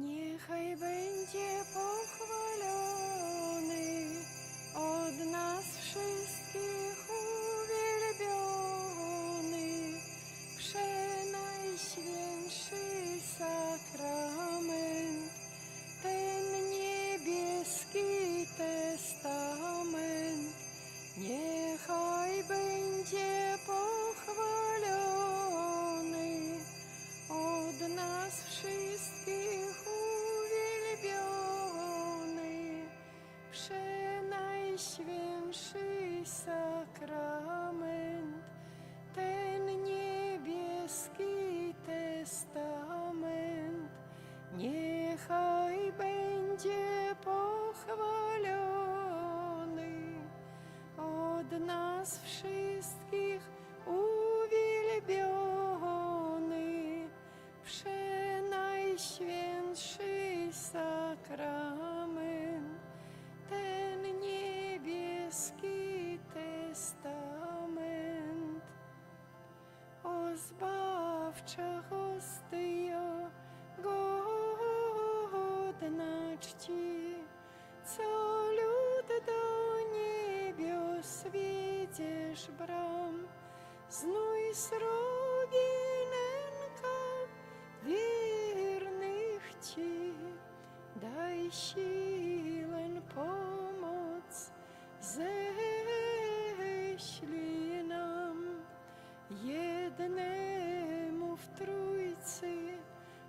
Niechaj będzie pochwalony od nas wszystkich uwielbiony, przenajświętszy sakrament, ten niebieski testament. Niechaj będzie pochwalony od nas wszystkich uwielbiony, przenajświętszy sakrament, ten niebieski testament. Niechaj będzie pochwalony od nas wszystkich uwielbiony, przenajświętszy sakrament, ten niebieski testament. O zbawcza hostyo, godna czci, co lud do niebios wiedziesz bram, znój sroginenka wiernych ci, daj siłę, pomoc, ześlij nam, jednemu w Trójcy,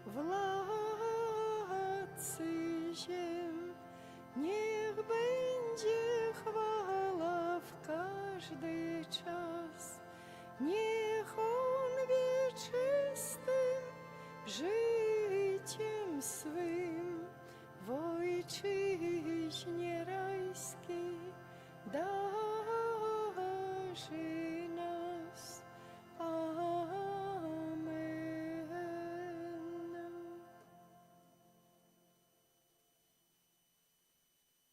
władcy ziem. Niech będzie chwała w każdy czas, niech On wieczystym życiem swym w ojczyźnie rajskiej darzy nas. Amen.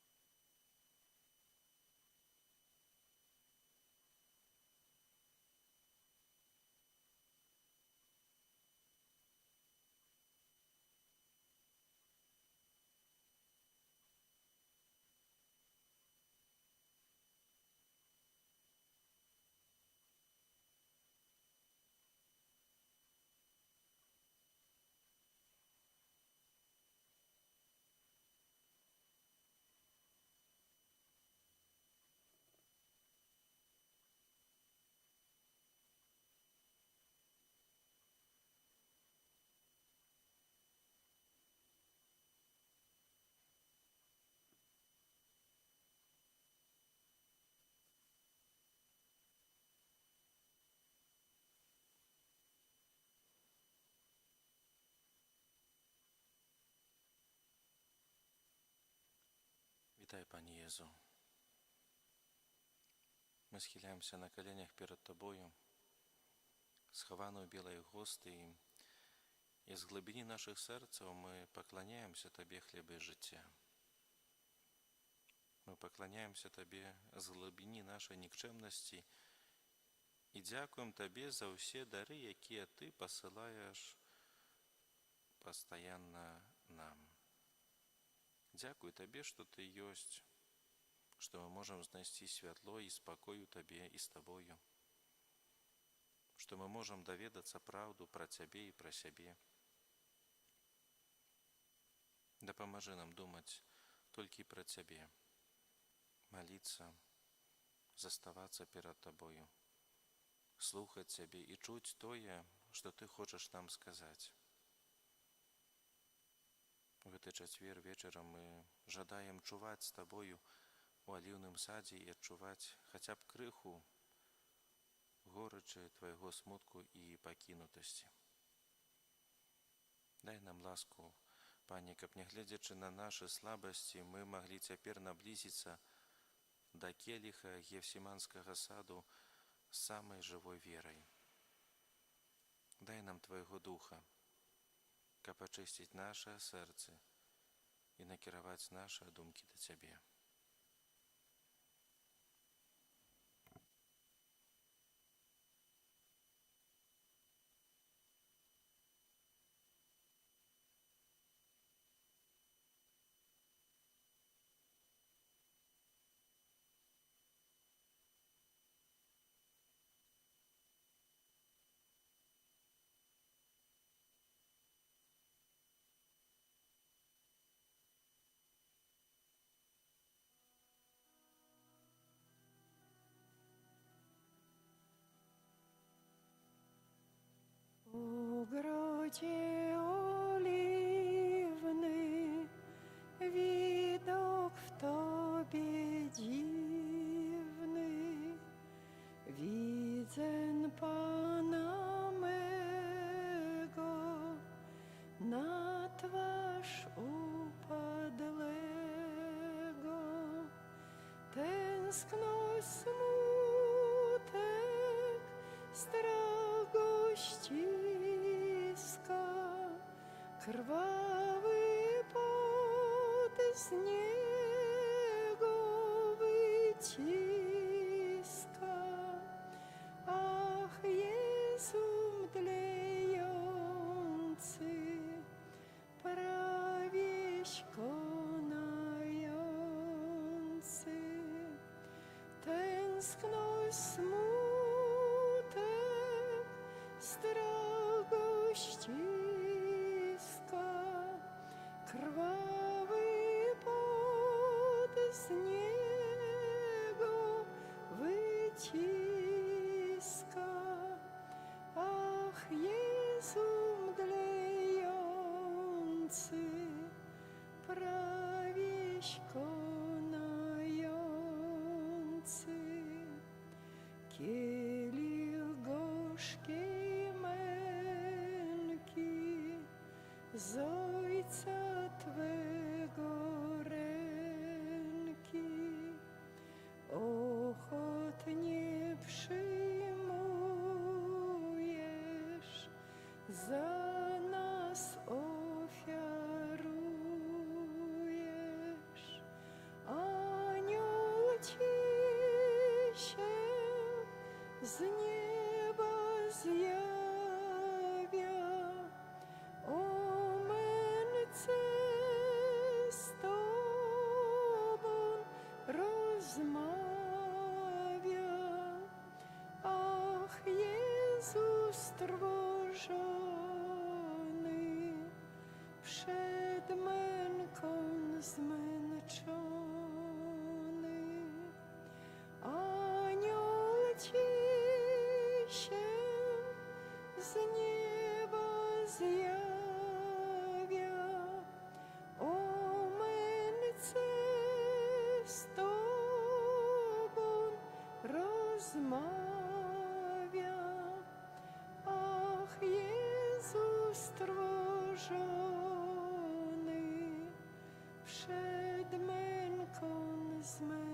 Witaj, Panie Jezu. Мы схиляемся на коленях перед Тобою, схованную белой гости, и з глибини наших серців ми поклоняємося Тобі, хлібе життя. Ми поклоняємося Тобі з глибини нашої нікчемності і дякуємо Тобі за всі дари, які Ти посилаєш постійно нам. Дякую Тобі, що Ти єсть, что мы можем знайти святло и спокой у Тебе и с Тобою, что мы можем доведаться правду про Тебе и про себе. Да поможи нам думать только про Тебе, молиться, заставаться перед Тобою, слухать Тебе и чуть тое, что Ты хочешь нам сказать. В этот четвер вечером мы жадаем чувать с Тобою у олівному саді і відчувати хоча б криху горечі Твоєго смутку і покинутості. Дай нам ласку, Пане, каб не глядячи на наші слабості, ми могли тепер наблизиться до келиха Гефсиманского саду з самой живой вірою. Дай нам Твоєго Духа, каб очистить наше серце і накерувати наші думки до Тебе. Gdzie oliwny widok w Tobie dziwny, widzę Pana mego, na twarz upadłego. Tęskność, smutek, strach go ściska, krwawy pot z niego wyciska. Ach, Jezu mdlejący, prawieś konający, tęskność, smutek, strach go ściska, krwawy pot z niego wyciska. Ach, Jezu mdlejący, prawieś konający, kielich gorzkiej męki z Ojca Twego ręki ochotnie przyjmujesz, za nas ofiarujesz. Anioł Ci się z nieba zjawia, o męce z Tobą rozmawia. Ach, Jezus strwożony, przed męką zmęczony, anioł Ci się z nieba zjawia, o męce z Tobą rozmawia. Ach, Jezus strwożony, przed męką zmęczony.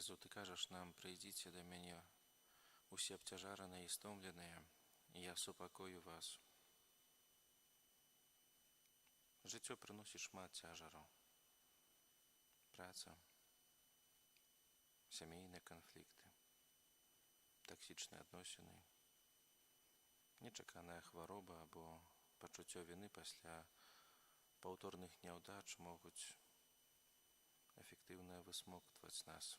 Езу, Ты кажаш нам, прыйдзіце да мяне, усе абцяжараныя і стомленыя, і я супакою вас. Жыццё прыносіць шмат цяжараў. Праца, сямейныя канфлікты, таксічныя адносіны, нечаканая хвароба або пачуццё віны пасля паўторных няўдач могуць эфектыўна высмоктваць нас.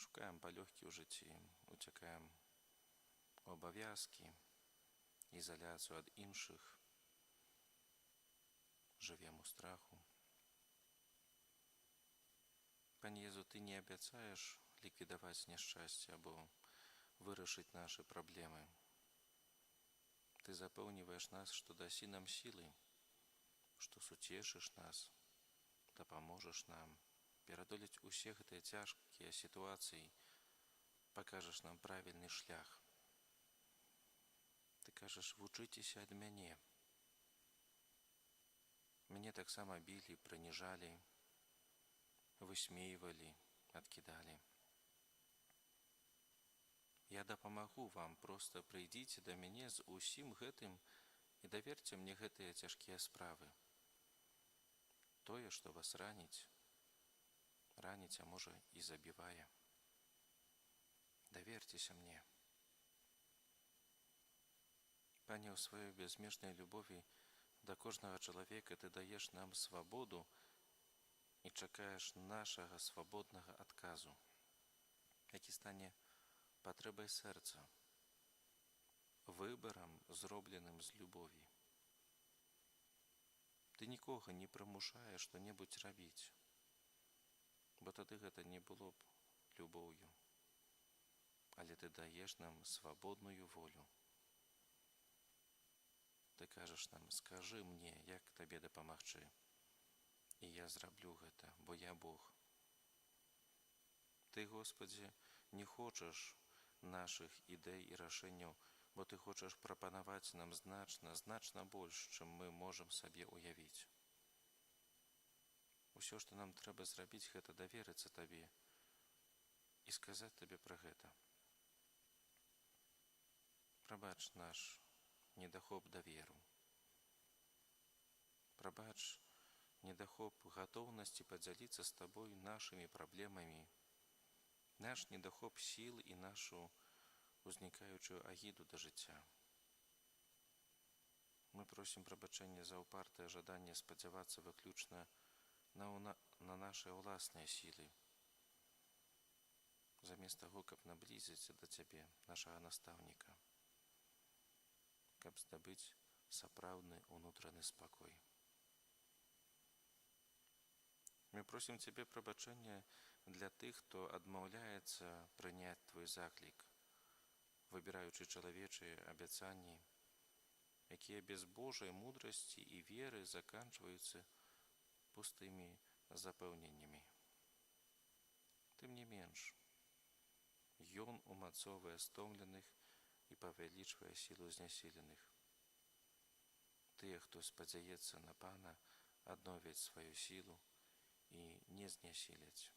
Шукаем палёгкі ў жыцці, уцякаем у абавязкі, ізаляцыю ад іншых, жывем у страху. Пане Езу, Ты не абяцаеш ліквідаваць няшчасце або вырашыць нашы праблемы. Ты запэўніваеш нас, што дасі нам сілы, што суцешыш нас, дапаможаш нам перадолець усе гэтыя цяжкія сітуацыі, пакажаш нам правільны шлях. Ты кажаш, вучыцеся ад мяне. Мяне таксама білі, прыніжалі, высмейвалі, адкідалі. Я дапамагу вам, проста прыйдзіце да мяне з усім гэтым і даверце мне гэтыя цяжкія справы. Тое, што вас раніць, а можа і забівае. Даверцеся мне. Пане, у сваёй безмежнай любові да кожнага чалавека Ты даеш нам свабоду і чакаеш нашага свабоднага адказу, які стане патрэбай сэрца, выбарам, зробленым з любові. Ты нікога не прымушаеш што-небудзь рабіць, бо тады гэта не было б любоўю, але Ты даеш нам свабодную волю. Ты кажаш нам, скажы мне, як табе дапамагчы, і я зраблю гэта, бо я Бог. Ты, Господзі, не хочаш нашых ідэй і рашэнняў, бо Ты хочаш прапанаваць нам значна больш, чым мы можам сабе ўявіць. Усё, што нам трэба зрабіць, гэта даверыцца Табе і сказаць Табе пра гэта. Прабач наш недахоп даверу. Прабач недахоп гатоўнасці падзяліцца з Табой нашымі праблемамі, наш недахоп сіл і нашу узнікаючую агіду да жыцця. Мы просім прабачэння за ўпартае жаданне спадзявацца выключна на нашыя ўласныя сілы, замест таго, каб наблізіцца да Цябе, нашага настаўніка, каб здабыць сапраўдны ўнутраны спакой. Мы просім Цябе прабачэння для тых, хто адмаўляецца прыняць Твой заклік, выбіраючы чалавечыя абяцанні, якія без Божай мудрасці і веры заканчваюцца пустымі запэўненнямі. Тым не менш, Ён умацоўвае стомленых і павялічвае сілу знясіленых. Тыя, хто спадзяецца на Пана, адновяць сваю сілу і не знясіляць.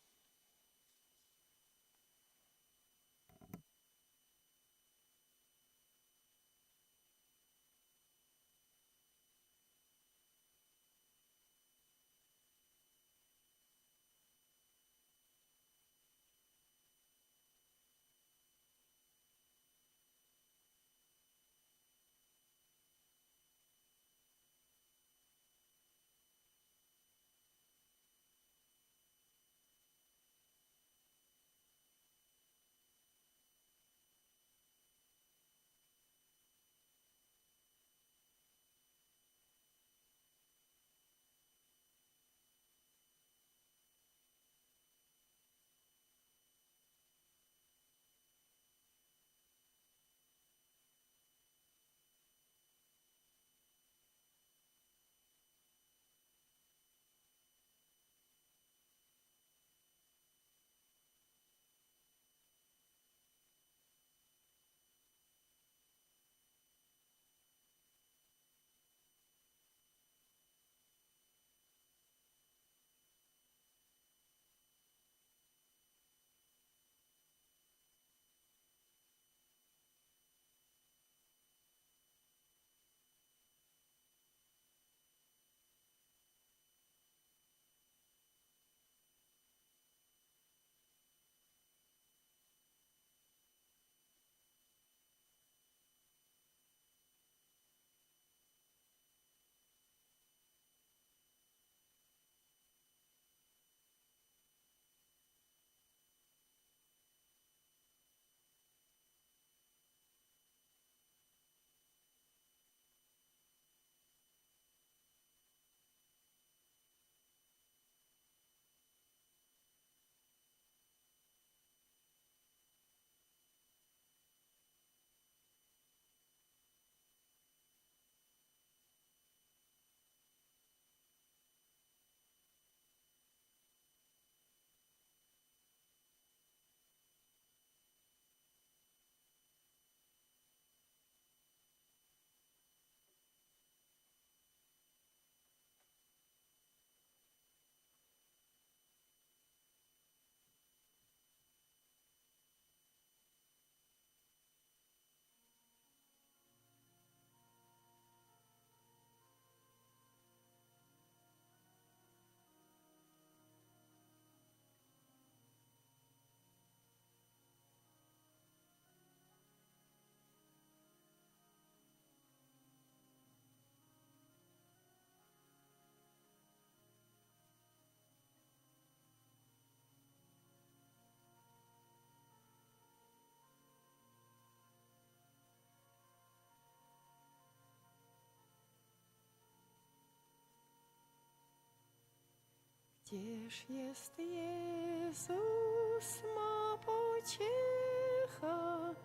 Gdzież jest Jezus, ma pociecha,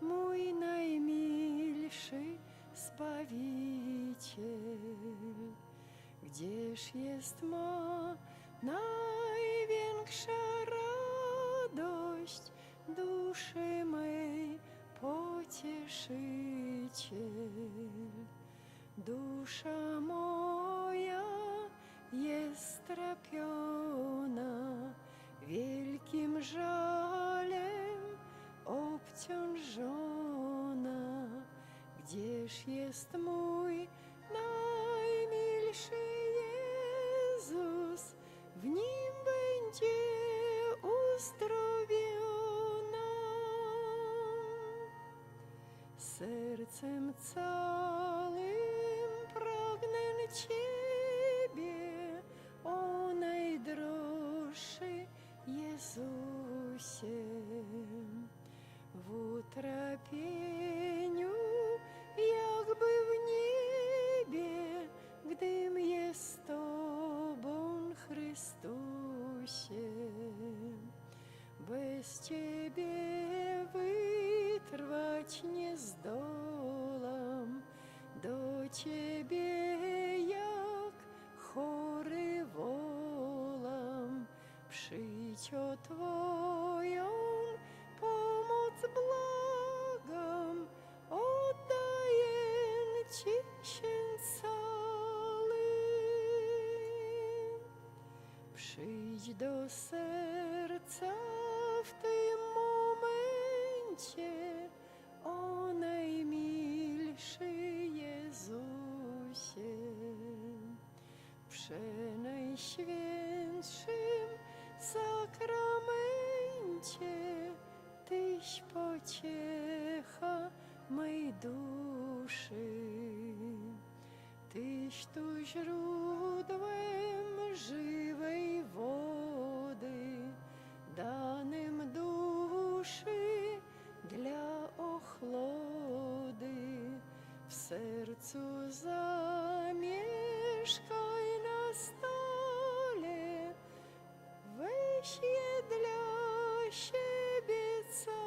mój najmilszy Zbawiciel? Gdzież jest ma największa radość duszy mej pocieszyciel? Dusza moja jest strapiona, wielkim żalem obciążona. Gdzież jest mój najmilszy Jezus? W nim będzie uzdrowiona. Sercem całym pragnę Ciebie, o najdroższy Jezusie. W utrapieniu jakby w niebie, gdym jest z Tobą, Chrystusie. Bez Ciebie wytrwać nie zdołam, do Ciebie jak chory wołam. Przyjdź o Twoją pomoc błagam, oddaję Ci się cały. Przyjdź do serca w tym momencie, o najmilszy Jezusie. Przenajświętszym sakramencie Tyś pociecha mej duszy. Tyś tu źródłem żywej wody, danym duszy dla ochlody. W sercu zamieszkaj na stole, weź je dla siebie całe.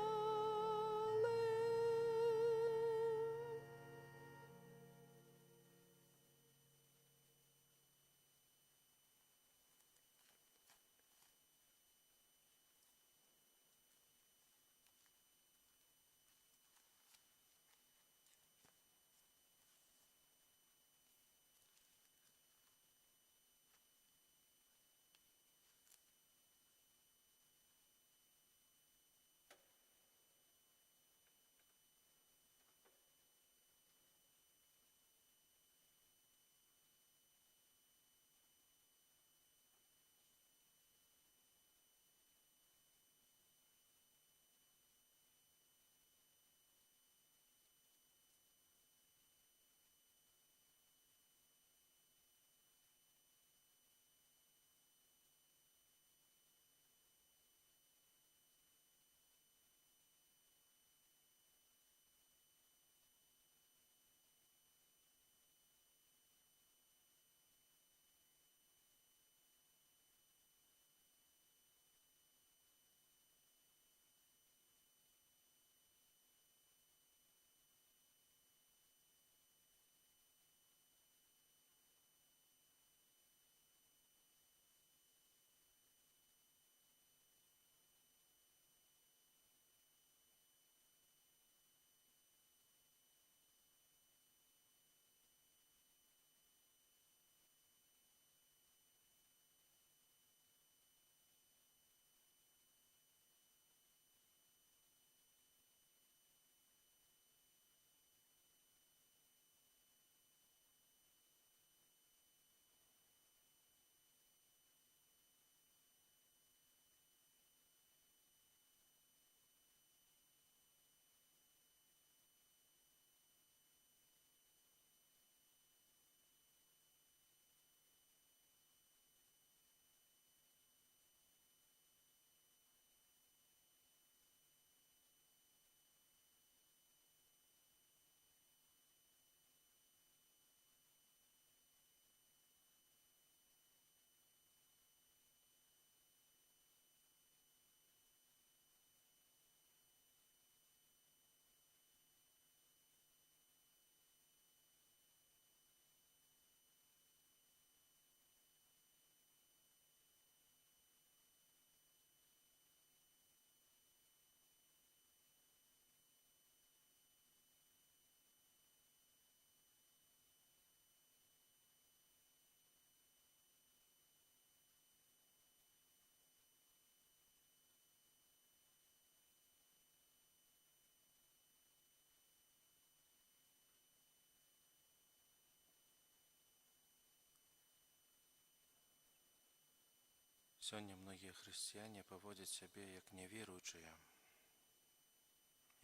Сёння многія хрысціяне паводзяць сябе як няверуючыя.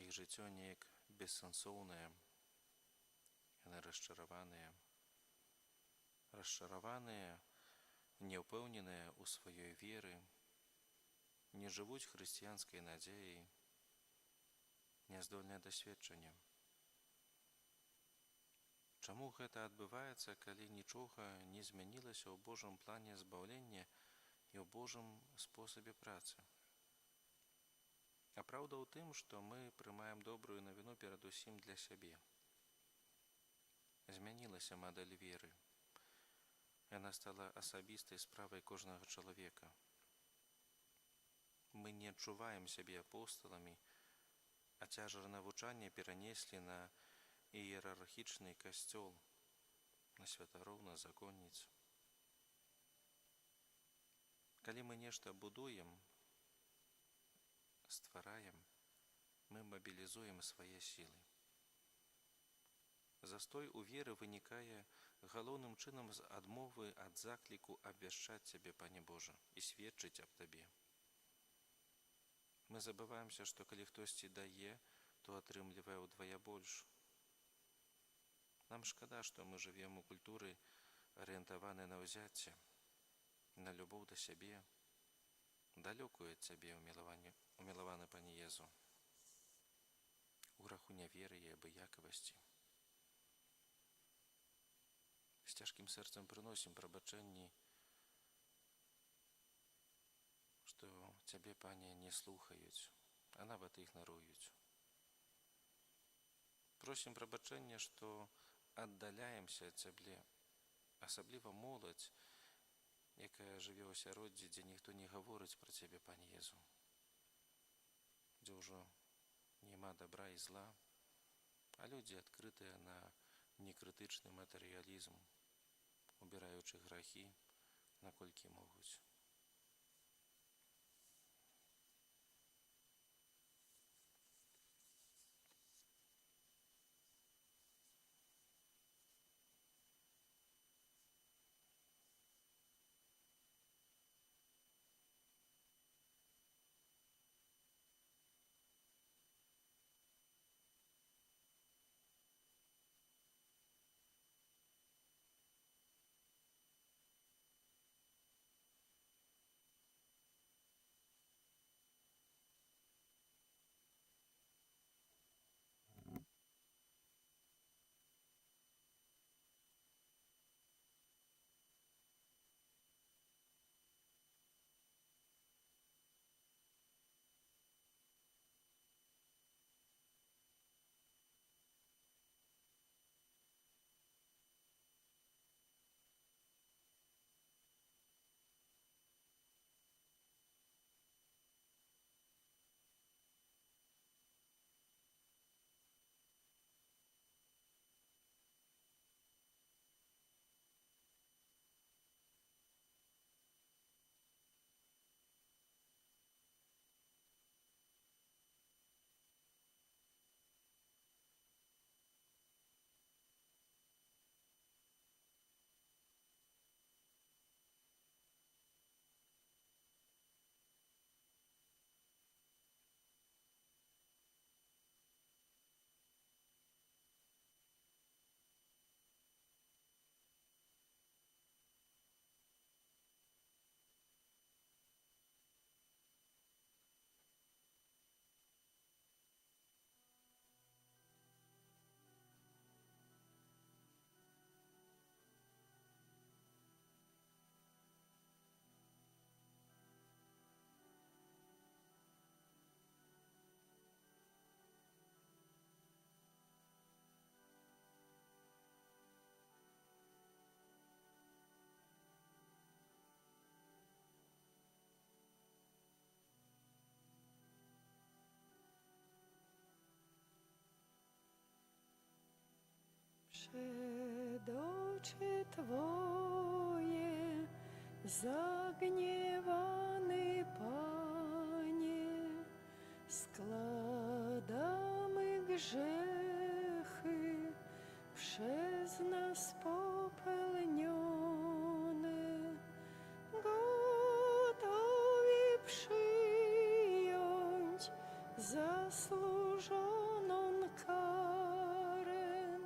Іх жыццё неяк бессэнсоўнае, яны расчараваныя, няўпэўненыя ў сваёй веры, не жывуць хрысціянскай надзеяй, няздольныя да сведчання. Чаму гэта адбываецца, калі нічога не змянілася ў Божым плане збаўлення і ў Божым спосабе працы? А праўда ў тым, што мы прымаем добрую навіну перадусім для сябе. Змянілася мадэль веры. Яна стала асабістай справай кожнага чалавека. Мы не адчуваем сябе апосталамі, а цяжар навучання перанеслі на іерархічны касцёл, на святароў, на законніц. Калі мы нешта будуем, ствараем, мы мабілізуем свае сілы. Застой у веры вынікае галоўным чынам з адмовы ад закліку абвяшчаць Цябе, Пане Божа, і сведчыць аб Табе. Мы забываемся, што калі хтосьці дае, то атрымлівае ўдвая больш. Нам шкада, што мы жывем у культуры, арыентаванай на ўзяцце, на любоў да сябе, далёкую ад Цябе, умілаваны Пане Езу, у граху няверы і абыякавасці. З цяжкім сэрцам прыносім прабачэнні, што Цябе, Пане, не слухаюць, а нават ігнаруюць. Просім прабачэння, што аддаляемся ад Цябе, асабліва моладзь, якая жыве ў асяроддзі, дзе ніхто не гаворыць пра Цябе, Пане Езу, дзе ўжо няма добра і зла, а людзі адкрытыя на некрытычны матэрыялізм, убіраючы грахі, наколькі могуць. Przed oczy Twoje zagniewany Panie, składamy grzechy przez nas popełnione. Gotowi zasłużoną karę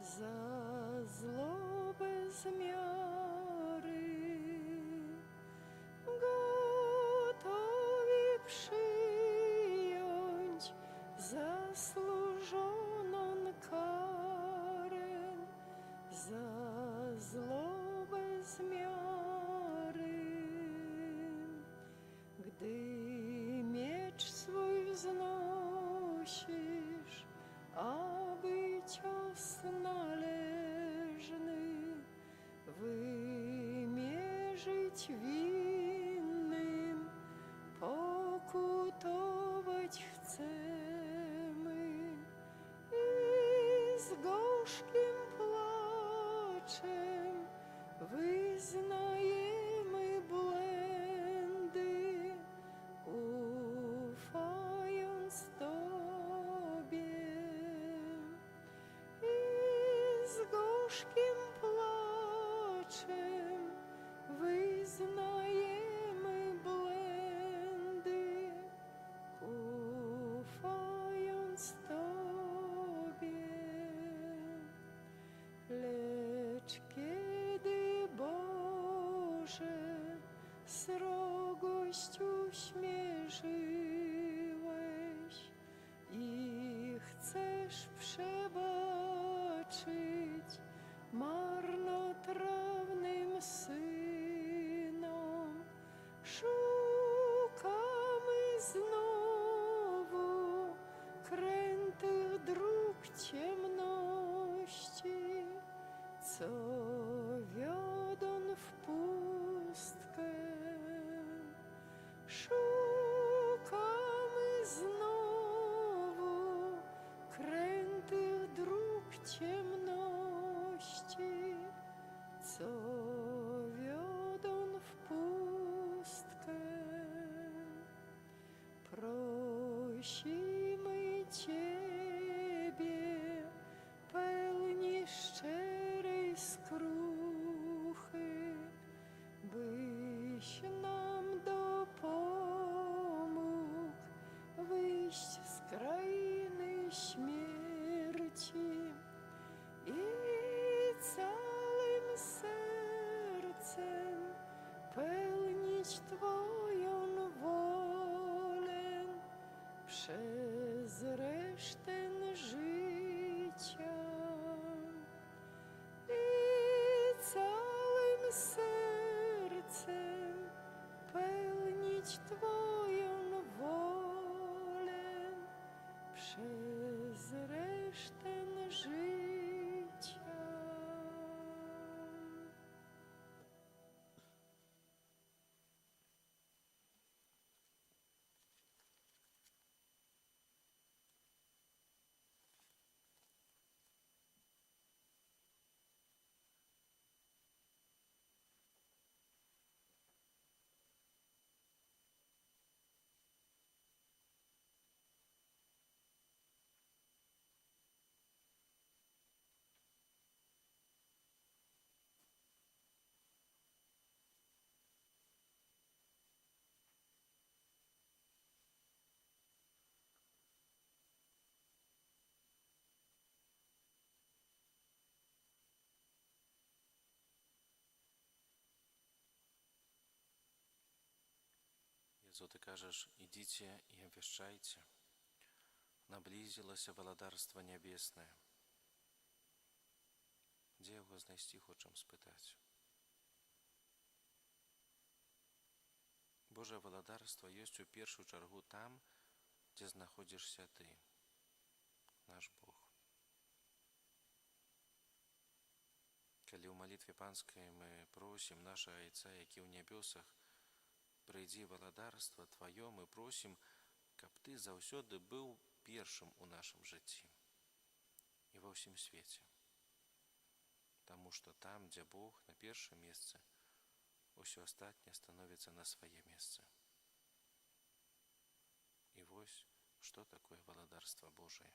za zło bez miary, gotowi przyjąć zasłużoną karę za zło bez miary. Gdy miecz swój wznosisz, aby cios należny wymierzyć winnym, pokutować chcemy i z gorzkim płaczem wyznajemy błędy, ufając Tobie. I z gorzkim płaczem wyznajemy błędy, ufając Tobie. Lecz kiedy, Boże, srogość uśmierzyłeś i chcesz przebaczyć marnotrawnym synom, szukamy znowu krętych dróg ciemności, co wiodą w pustkę. Szukamy znowu krętych dróg ciemności, co wiodą w pustkę. Prosimy Ciebie, pełni szczerej skruchy, byś nam dopomógł wyjść z krainy śmierci i całym sercem pełnić Twoją wolę przez resztę życia. I całym sercem pełnić Twoją wolę przez resztę życia. Jezu, Ty кажешь, идите и обвещайте. Наблизилось владарство небесное. Де його знайти, хочем спитати. Боже владарство есть у першую чергу там, где знаходишься Ты, наш Бог. Калі ў малітве панскай мы просім наша Айца, які ў нябёсах, прыйдзі валадарства Тваё, мы просім, каб Ты заўсёды быў першым у нашым жыцці і ва ўсім свеце. Таму што там, дзе Бог на першым месцы, усё астатняе становіцца на свае месцы. І вось, што такое валадарства Божае.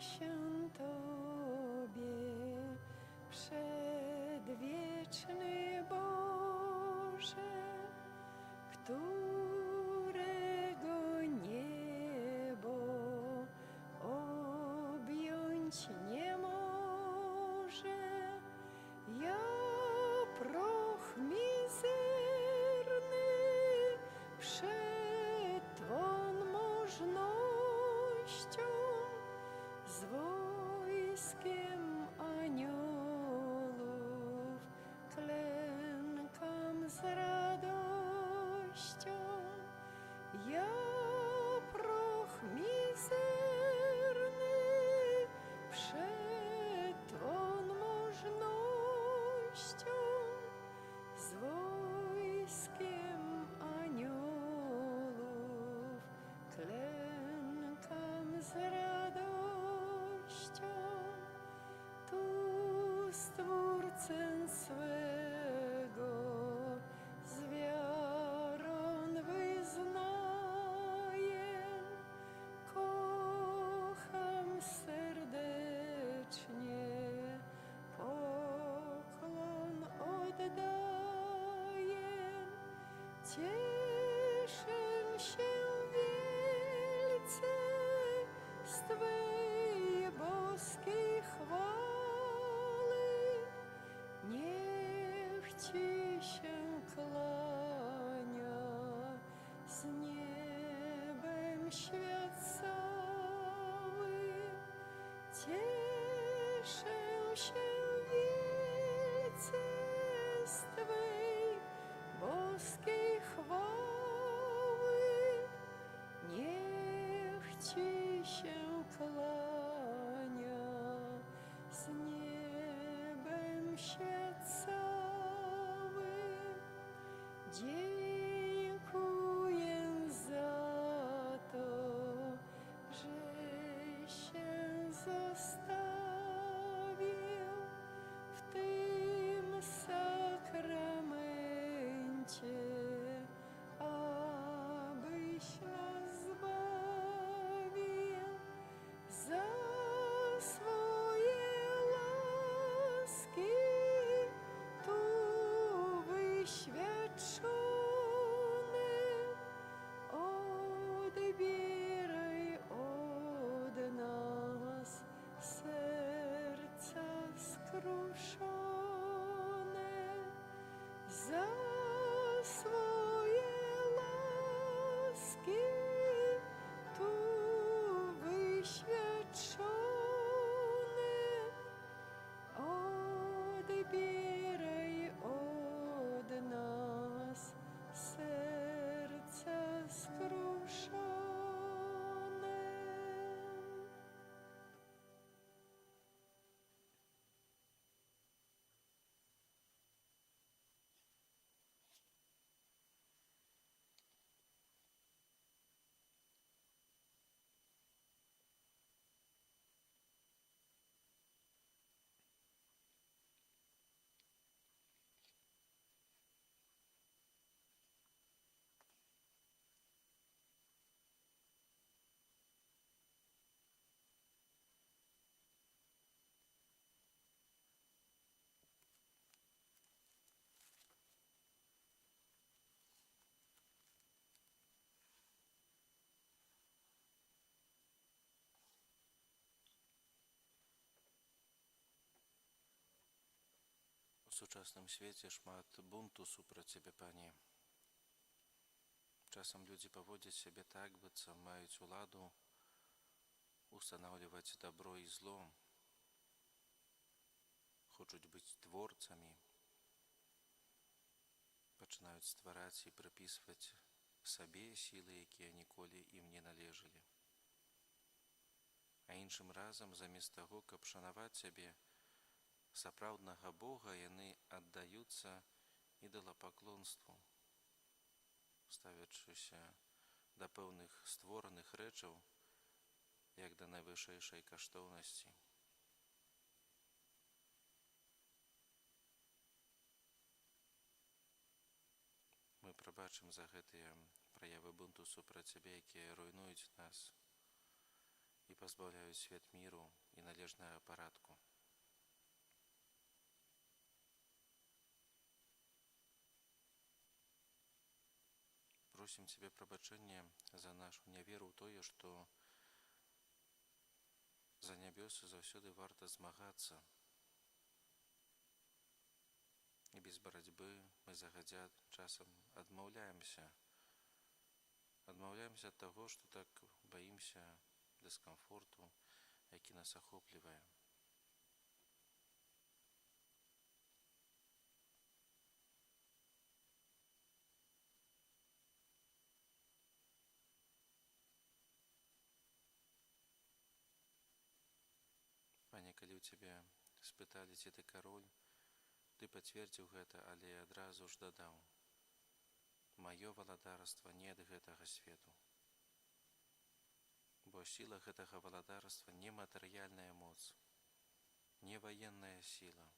się Tobie, przedwieczny Boże, którego niebo objąć nie może. Ja proch mizerny przed Twą możnością, z wojskiem aniołów klękam z radością. Ja proch mizerny przed Twą możnością, z wojskiem aniołów klękam z radością. Tu Stwórcę swego z wiarą wyznaję, kocham serdecznie, pokłon oddaję. Cieszę się wielce z Twej boskiej chwały. Niech Ci się kłania z niebem świat cały. Cieszę się wielce z Twej boskiej chwały. Niech Ci się kłania z niebem świat cały. Dziękuję za to, że się zostawił w tym sakramencie, abyś nas zbawił. Za swoje łaski tu wyświadczone, odbieraj od nas serca skruszone. Za swoje łaski tu wyświadczone, odbieraj od nas serca skruszone. У сучасным свеце шмат бунту супраць Цябе, Пане. Часам людзі паводзяць сябе так, быццам маюць уладу устанаўліваць дабро і зло, хочуць быць творцамі, пачынаюць ствараць і прыпісваць сабе сілы, якія ніколі ім не належалі. А іншым разам, замест таго, каб шанаваць сябе, сапраўднага Бога, яны аддаюцца ідалапаклонству, ставячыся да пэўных створаных рэчаў, як да найвышэйшай каштоўнасці. Мы прабачым за гэтыя праявы бунту супраць Цябе, якія руйнуюць нас, і пазбаўляюць свет міру і належнага парадку. Просім Цябе прабачэння за нашу няверу ў тое, што за нябёсы заўсёды варта змагацца. І без барацьбы мы загадзя часам адмаўляемся ад таго, што так баімся дыскамфорту, які нас ахоплівае. Пане, калі ў Цябе спыталі, ці ты кароль, ты пацвердзіў гэта, але адразу ж дадаў: маё валадарства не ад гэтага свету. Бо сіла гэтага валадарства не матэрыяльная моц, не ваенная сіла.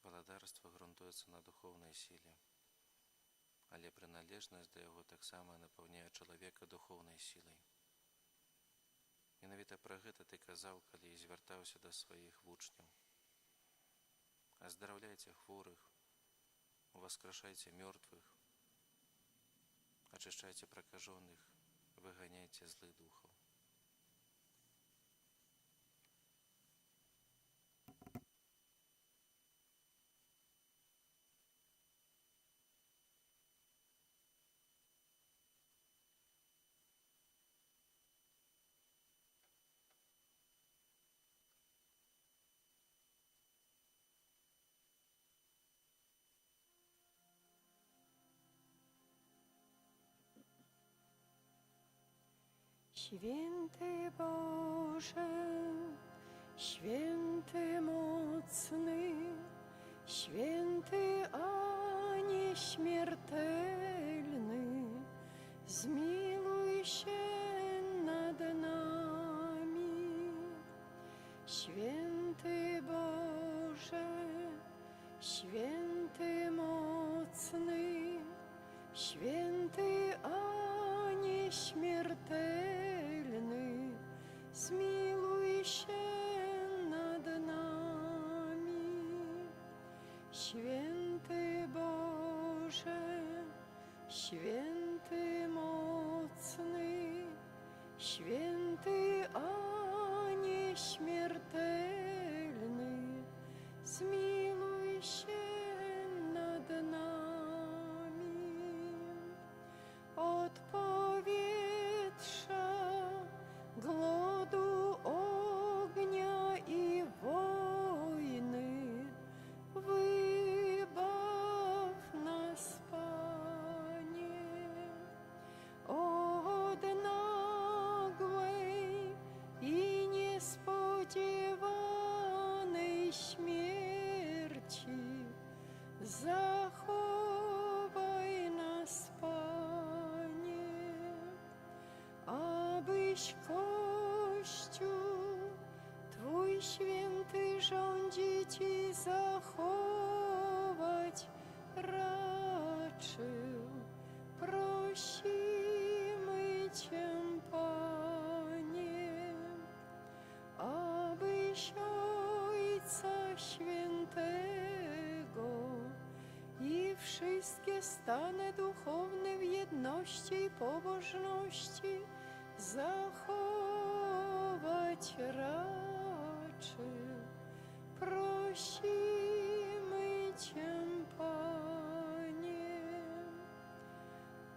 Валадарства грунтуецца на духоўнай сіле, але прыналежнасць да яго таксама напаўняе чалавека духоўнай сілай. Менавіта пра гэта ты казаў, калі звяртаўся да сваіх вучняў. Аздараўляйце хворых, уваскрашайце мёртвых, ачышчайце пракажоных, выганяйце злых духаў. Święty Boże, święty mocny, święty a nieśmiertelny, zmiłuj się nad nami. Święty Boże, święty mocny, święty a nieśmiertelny, zmiłuj się nad nami. Święty Boże, święty mocny, święty a nieśmiertelny, zmiłuj się nad nami. Od powietrza, głodu, ognia i wojny wybaw nas, Panie. Od nagłej i niespodziewanej śmierci zachowaj nas, Panie, abyś Kościół Twój święty rządzić i zachować raczył. Prosimy Cię, Panie, abyś Ojca Świętego i wszystkie stany duchowne w jedności i pobożności zachować raczył. Prosimy Cię, Panie,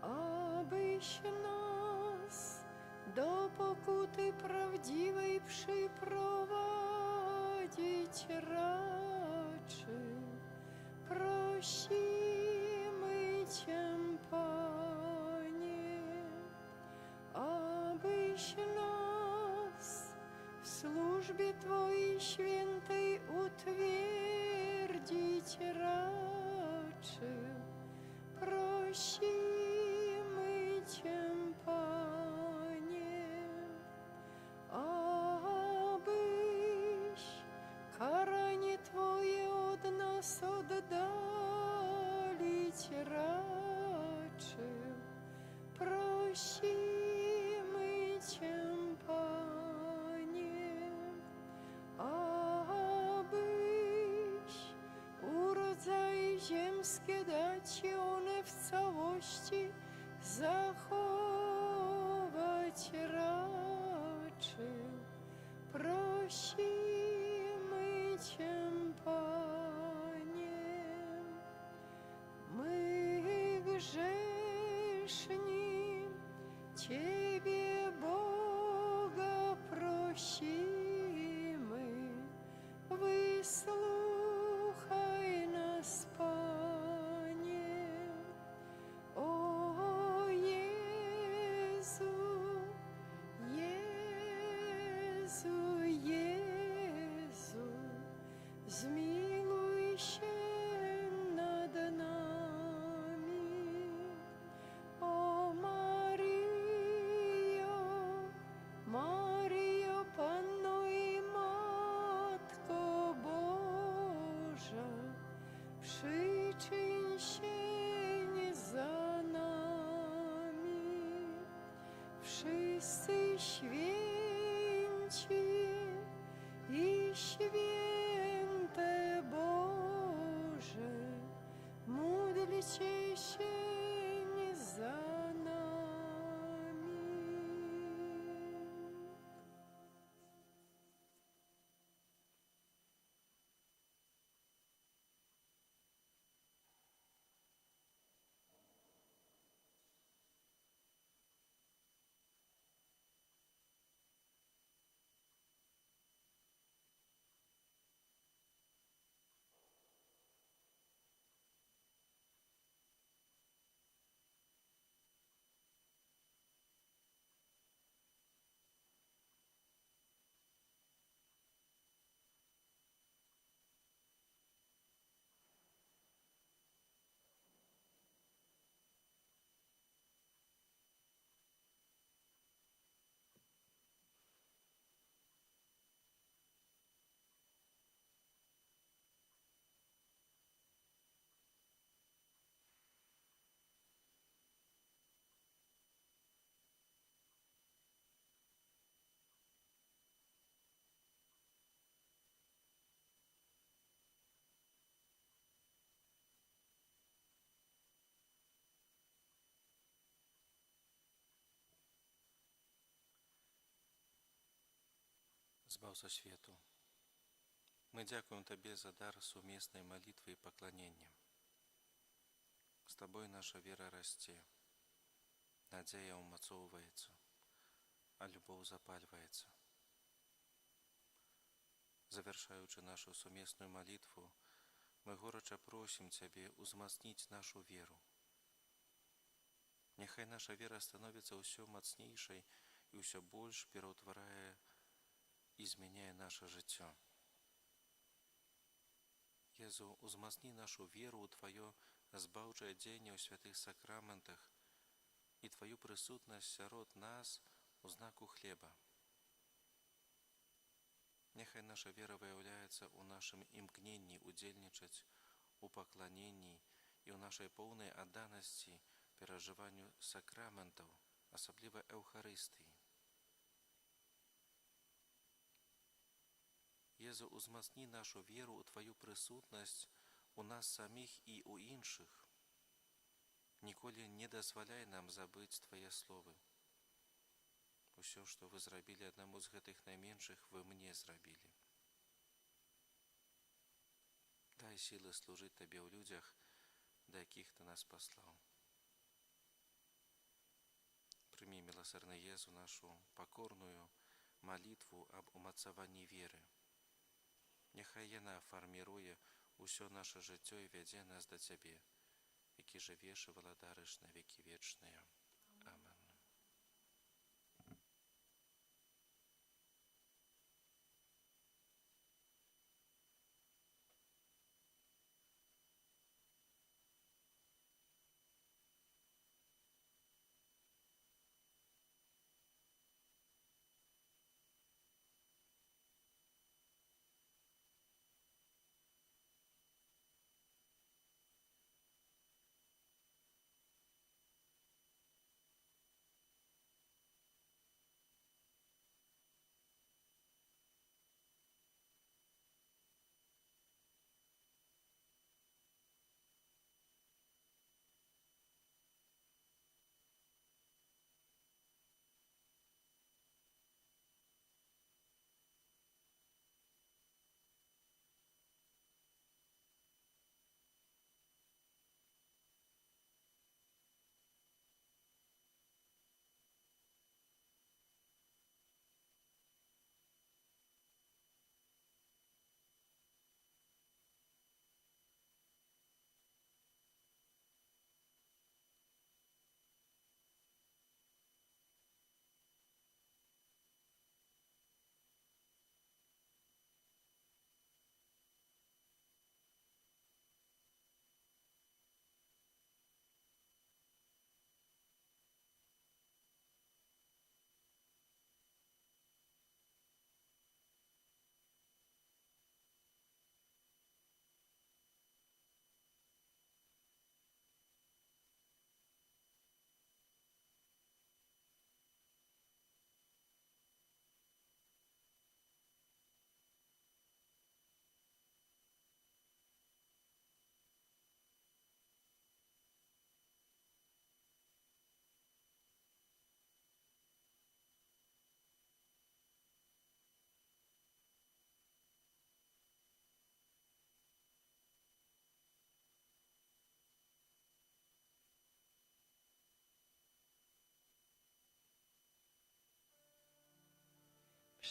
abyś nas do pokuty prawdziwej przyprowadzić raczył. Prosimy Cię, Panie, abyś nas w służbie Twojej świętej utwierdzić raczył. Prosimy Cię, Panie, abyś karanie Twoje od nas oddalić raczył. Prosimy czy one w całości zachować raczył. Prosimy Cię, Panie, my grzeszni Ciebie, Boga, prosimy, wysłuchaj nas, Panie. O Jezu, Jezu, Jezu, zmiłuj się nad nami. O Maryjo, Maryjo, Panno i Matko Boża, przyczyń się za nami. Wszyscy święci i święte Boże, módlcie się za nami. Збаўца свету, мы дзякуем Табе за дар сумеснай малітвы і пакланення. З Табой наша вера расце, надзея ўмацоўваецца, а любоў запальваецца. Завяршаючы нашу сумесную малітву, мы горача просім Цябе ўзмацніць нашу веру. Няхай наша вера становіцца ўсё мацнейшай і ўсё больш пераўтварае і змяняе наша жыццё. Езу, узмацні нашу веру ў Тваё збаўчае дзеянне ў святых сакраментах і Тваю прысутнасць сярод нас у знаку хлеба. Няхай наша вера выяўляецца ў нашым імкненні удзельнічаць у пакланенні і ў нашай поўнай адданасці перажыванню сакраментаў, асабліва Эўхарыстыі. Езу, узмацні нашу веру ў Тваю прысутнасць у нас саміх і ў іншых. Ніколі не дазваляй нам забыць Твае словы. Усё, што вы зрабілі аднаму з гэтых найменшых, вы мне зрабілі. Дай сілы служыць Табе ў людзях, да якіх Ты нас паслаў. Прымі, міласэрны Езу, нашу пакорную малітву аб умацаванні веры. Няхай яна фарміруе ўсё наша жыццё і вядзе нас да Цябе, які жывеш і валадарыш на векі вечныя. Амен.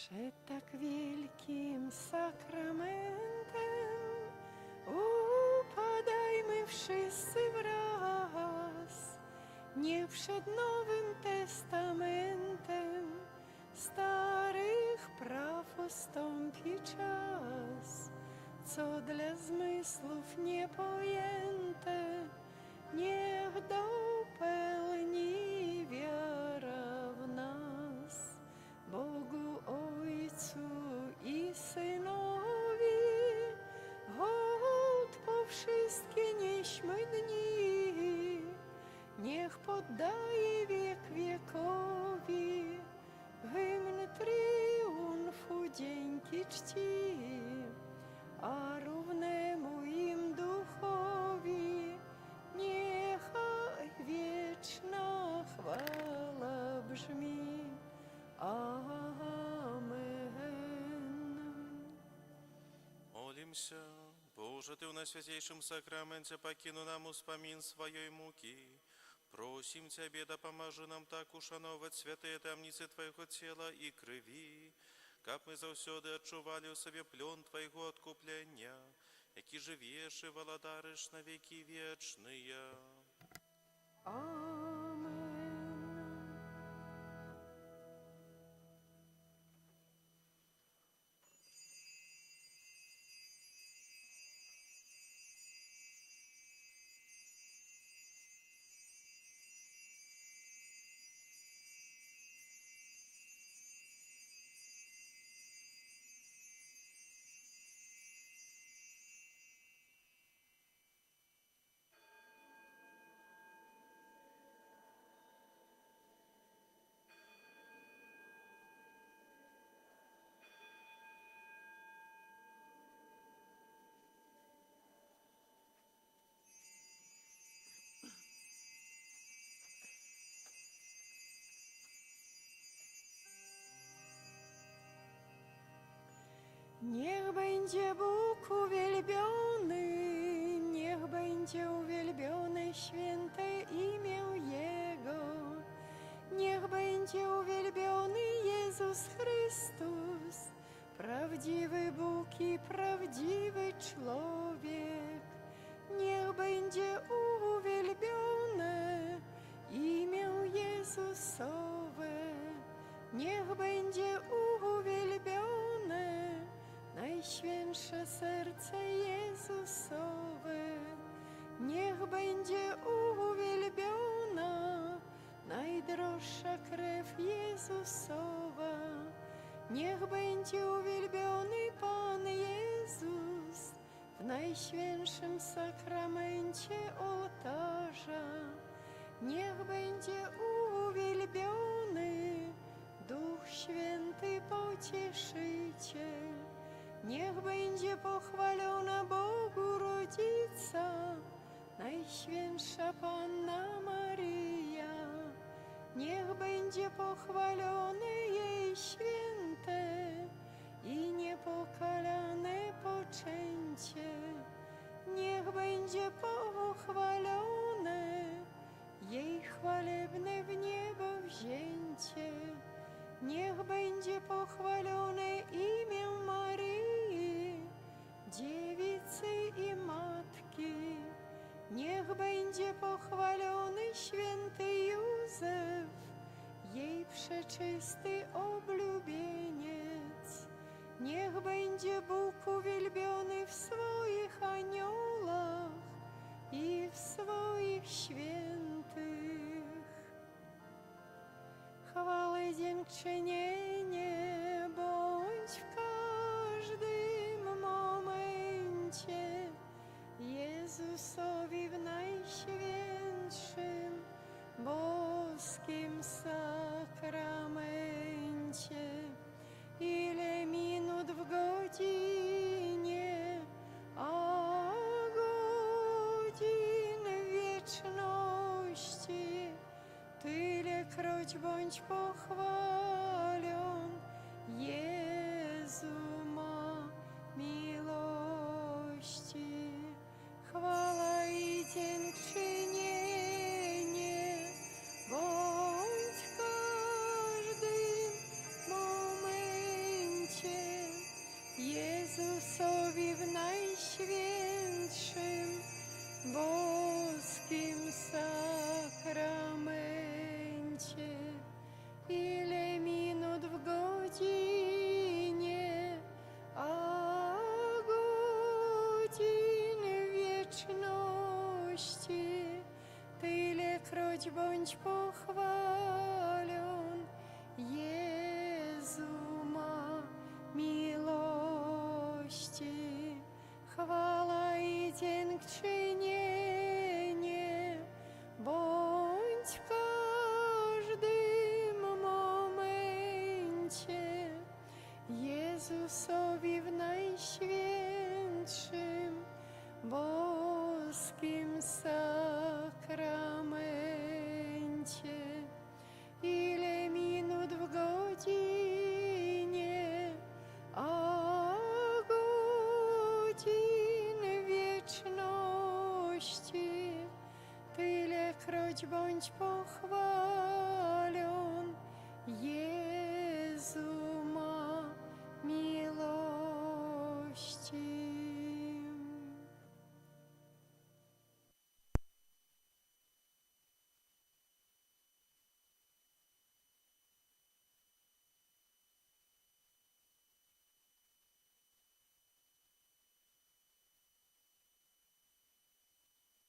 Przed tak wielkim sakramentem upadajmy wszyscy wraz. Niech przed Nowym Testamentem starych praw ustąpi czas, co dla zmysłów niepojęte, niech dopełni wiara w nas. Bogu Ojcu i Synowi hołd po wszystkie nieśmy dni, niech poddaje wiek wiekowi hymn triumfu dzięki czci, a równemu im duchowi niechaj wieczna chwała brzmi. Amen. Молимся. Боже, Ты на святейшем сакраменте покину нам успомин своей муки. Просим Тебе, да поможи нам так ушановать святые тамницы Твоего тела и крови, как мы завсёды отчували у себе плен Твоего откупления, які живешь и володаришь на веки вечные. Amen. Niech będzie Bóg uwielbiony, niech będzie uwielbione święte imię Jego. Niech będzie uwielbiony Jezus Chrystus, prawdziwy Bóg i prawdziwy człowiek. Niech będzie uwielbione imię Jezusowe. Niech będzie uwielbione Najświętsze serce Jezusowe. Niech będzie uwielbiona najdroższa krew Jezusowa. Niech będzie uwielbiony Pan Jezus w Najświętszym sakramencie ołtarza. Niech będzie uwielbiony Duch Święty Pocieszyciel. Niech będzie pochwalona Bogu Rodzica, Najświętsza Panna Maryja. Niech będzie pochwalone jej święte i niepokalane poczęcie. Niech będzie pochwalone jej chwalebne w niebo wzięcie. Niech będzie pochwalone imię Maryi, Dziewicy i Matki. Niech będzie pochwalony święty Józef, jej przeczysty oblubieniec. Niech będzie Bóg uwielbiony w swoich aniołach i w swoich świętych. Chwałę i dziękczynienie bądź w każdym momencie Jezusowi w Najświętszym boskim sakramencie. Ile minut w godzinie, a godzin w wieczności, tylekroć bądź pochwalon, Jezu ma miłości. Chwała i dziękczynienie bądź w każdym momencie bądź pochwalion, Jezu ma miłości. Chwała i dziękczynienie bądź w każdym momencie Jezusowi w najświętszym boskim sakramencie. Ile minut w godzinie, a godzin wieczności, tylekroć bądź pochwalony,